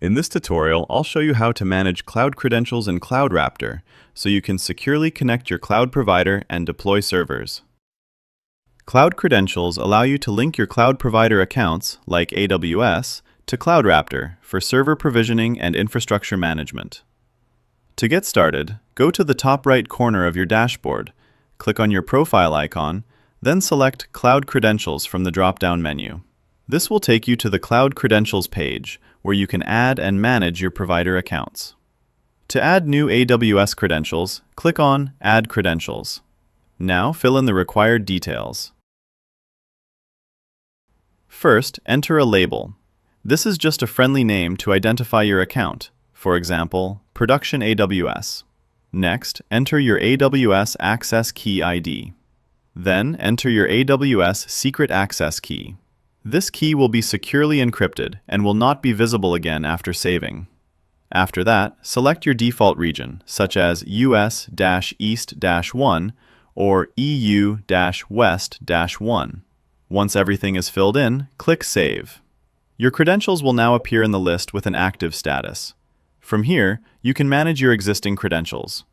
In this tutorial, I'll show you how to manage cloud credentials in CloudRaptor so you can securely connect your cloud provider and deploy servers. Cloud credentials allow you to link your cloud provider accounts, like AWS, to CloudRaptor for server provisioning and infrastructure management. To get started, go to the top right corner of your dashboard, click on your profile icon, then select Cloud Credentials from the drop-down menu. This will take you to the Cloud Credentials page, where you can add and manage your provider accounts. To add new AWS credentials, click on Add Credentials. Now fill in the required details. First, enter a label. This is just a friendly name to identify your account, for example, Production AWS. Next, enter your AWS Access Key ID. Then, enter your AWS Secret Access Key. This key will be securely encrypted and will not be visible again after saving. After that, select your default region, such as US-East-1 or EU-West-1. Once everything is filled in, click Save. Your credentials will now appear in the list with an active status. From here, you can manage your existing credentials.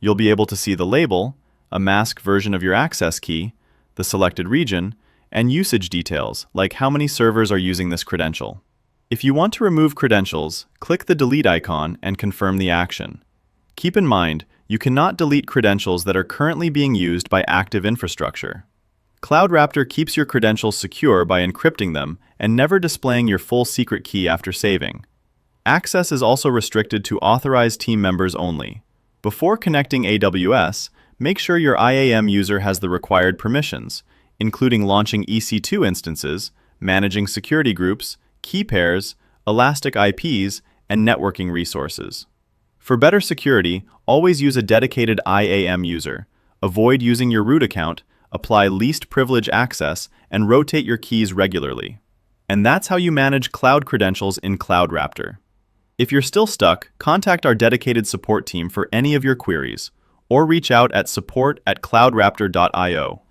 You'll be able to see the label, a masked version of your access key, the selected region, and usage details, like how many servers are using this credential. If you want to remove credentials, click the delete icon and confirm the action. Keep in mind, you cannot delete credentials that are currently being used by active infrastructure. CloudRaptor keeps your credentials secure by encrypting them and never displaying your full secret key after saving. Access is also restricted to authorized team members only. Before connecting AWS, make sure your IAM user has the required permissions, including launching EC2 instances, managing security groups, key pairs, elastic IPs, and networking resources. For better security, always use a dedicated IAM user. Avoid using your root account, apply least privilege access, and rotate your keys regularly. And that's how you manage cloud credentials in CloudRaptor. If you're still stuck, contact our dedicated support team for any of your queries, or reach out at support@cloudraptor.io.